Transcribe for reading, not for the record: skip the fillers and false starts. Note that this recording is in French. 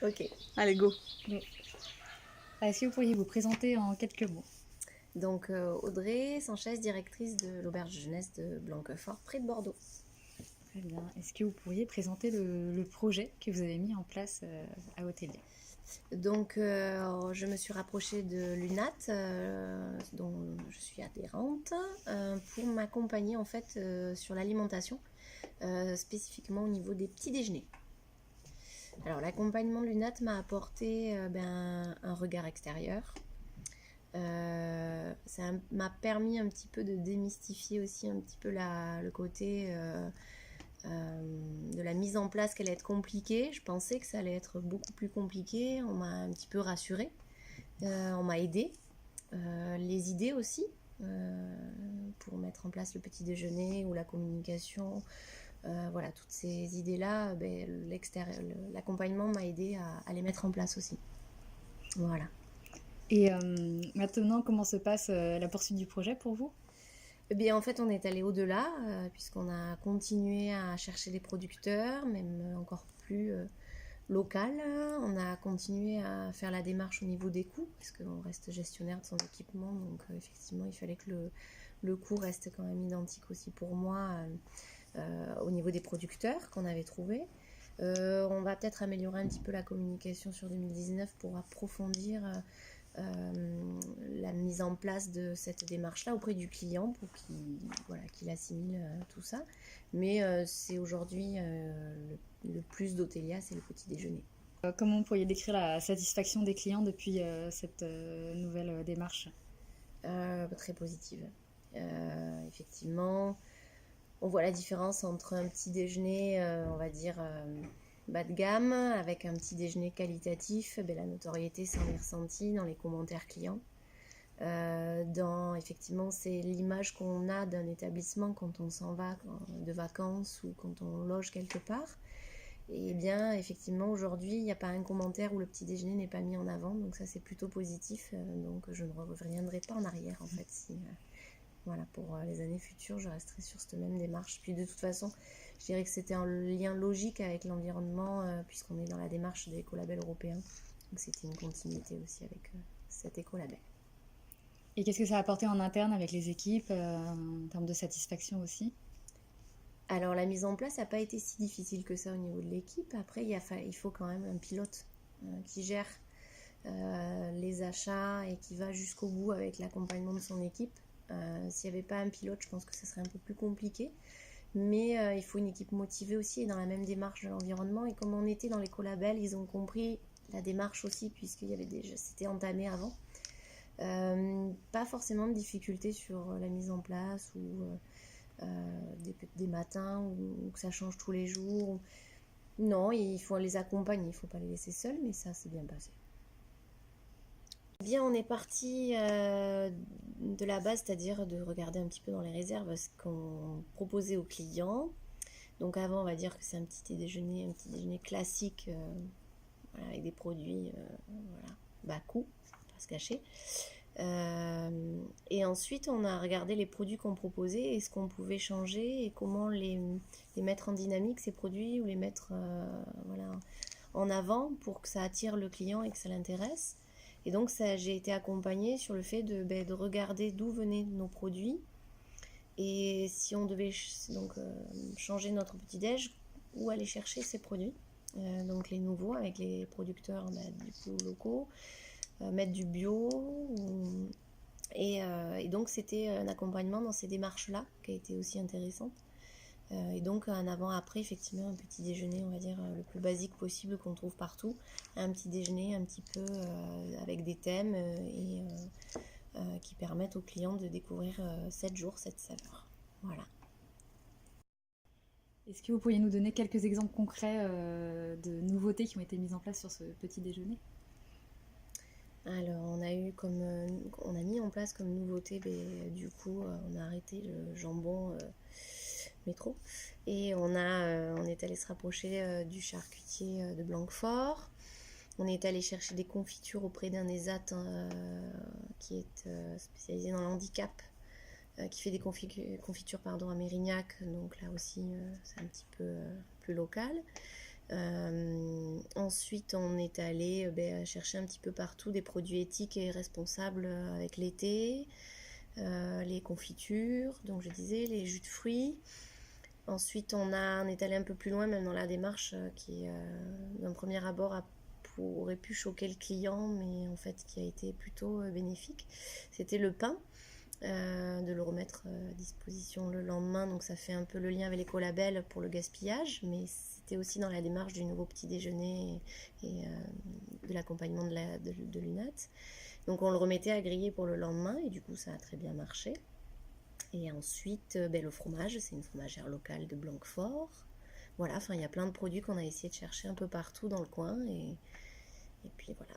Ok. Allez, go. Est-ce que vous pourriez vous présenter en quelques mots? Donc Audrey Sanchez, directrice de l'auberge de jeunesse de Blanquefort, près de Bordeaux. Très bien. Est-ce que vous pourriez présenter le projet que vous avez mis en place à Hôtelier? Donc je me suis rapprochée de l'UNAT, dont je suis adhérente, pour m'accompagner en fait sur l'alimentation, spécifiquement au niveau des petits déjeuners. Alors l'accompagnement de l'UNAT m'a apporté un regard extérieur. Ça m'a permis un petit peu de démystifier aussi un petit peu le côté de la mise en place qu'elle allait être compliquée. Je pensais que ça allait être beaucoup plus compliqué. On m'a un petit peu rassurée. On m'a aidée. Les idées aussi pour mettre en place le petit déjeuner ou la communication. Voilà, toutes ces idées-là, l'accompagnement m'a aidé à les mettre en place aussi. Voilà. Et maintenant, comment se passe la poursuite du projet pour vous? Eh bien, en fait, on est allé au-delà, puisqu'on a continué à chercher des producteurs, même encore plus local. On a continué à faire la démarche au niveau des coûts, parce qu'on reste gestionnaire de son équipement, donc effectivement, il fallait que le coût reste quand même identique aussi pour moi au niveau des producteurs qu'on avait trouvés. On va peut-être améliorer un petit peu la communication sur 2019 pour approfondir la mise en place de cette démarche-là auprès du client pour qu'il assimile tout ça. Mais c'est aujourd'hui le plus d'Hôtelia, c'est le petit déjeuner. Comment vous pourriez décrire la satisfaction des clients depuis cette nouvelle démarche? Très positive. Effectivement, on voit la différence entre un petit déjeuner, on va dire, bas de gamme, avec un petit déjeuner qualitatif. La notoriété s'en est ressentie dans les commentaires clients. Effectivement, c'est l'image qu'on a d'un établissement quand on s'en va de vacances ou quand on loge quelque part. Et bien, effectivement, aujourd'hui, il n'y a pas un commentaire où le petit déjeuner n'est pas mis en avant. Donc ça, c'est plutôt positif. Donc je ne reviendrai pas en arrière, en fait, si... Voilà, pour les années futures, je resterai sur cette même démarche. Puis de toute façon, je dirais que c'était un lien logique avec l'environnement, puisqu'on est dans la démarche de l'écolabel européen. Donc c'était une continuité aussi avec cet écolabel. Et qu'est-ce que ça a apporté en interne avec les équipes, en termes de satisfaction aussi? Alors la mise en place n'a pas été si difficile que ça au niveau de l'équipe. Après, il faut quand même un pilote qui gère les achats et qui va jusqu'au bout avec l'accompagnement de son équipe. S'il n'y avait pas un pilote, je pense que ce serait un peu plus compliqué. Mais il faut une équipe motivée aussi et dans la même démarche de l'environnement. Et comme on était dans l'écolabel, ils ont compris la démarche aussi, c'était entamé avant. Pas forcément de difficultés sur la mise en place ou des matins ou que ça change tous les jours. Non, il faut les accompagner, il ne faut pas les laisser seuls, mais ça s'est bien passé. Bien, on est parti de la base, c'est-à-dire de regarder un petit peu dans les réserves ce qu'on proposait aux clients. Donc avant, on va dire que c'est un petit déjeuner classique, voilà, avec des produits bas coût, on va pas se cacher. Et ensuite, on a regardé les produits qu'on proposait et ce qu'on pouvait changer et comment les mettre en dynamique, ces produits, ou les mettre en avant pour que ça attire le client et que ça l'intéresse. Et donc, j'ai été accompagnée sur le fait de regarder d'où venaient nos produits et si on devait changer notre petit-déj, où aller chercher ces produits. Donc, les nouveaux avec les producteurs du coup locaux, mettre du bio. Et donc, c'était un accompagnement dans ces démarches-là qui a été aussi intéressante. Et donc un avant-après, effectivement, un petit déjeuner, on va dire, le plus basique possible qu'on trouve partout. Un petit déjeuner un petit peu avec des thèmes qui permettent aux clients de découvrir 7 jours cette saveur. Voilà. Est-ce que vous pourriez nous donner quelques exemples concrets de nouveautés qui ont été mises en place sur ce petit déjeuner? Alors, on a mis en place comme nouveauté, du coup, on a arrêté le jambon métro et on est allé se rapprocher du charcutier de Blanquefort. On est allé chercher des confitures auprès d'un ESAT qui est spécialisé dans l'handicap, qui fait des confitures à Mérignac, donc là aussi c'est un petit peu plus local. Ensuite, on est allé chercher un petit peu partout des produits éthiques et responsables avec l'été, les confitures, donc je disais, les jus de fruits. Ensuite, on est allé un peu plus loin, même dans la démarche qui, d'un premier abord, aurait pu choquer le client, mais en fait qui a été plutôt bénéfique. C'était le pain, de le remettre à disposition le lendemain, donc ça fait un peu le lien avec l'écolabel pour le gaspillage, mais c'était aussi dans la démarche du nouveau petit déjeuner et de l'accompagnement de l'UNAT. Donc on le remettait à griller pour le lendemain, et du coup ça a très bien marché. Et ensuite, le fromage, c'est une fromagère locale de Blanquefort. Voilà, enfin il y a plein de produits qu'on a essayé de chercher un peu partout dans le coin, et puis voilà.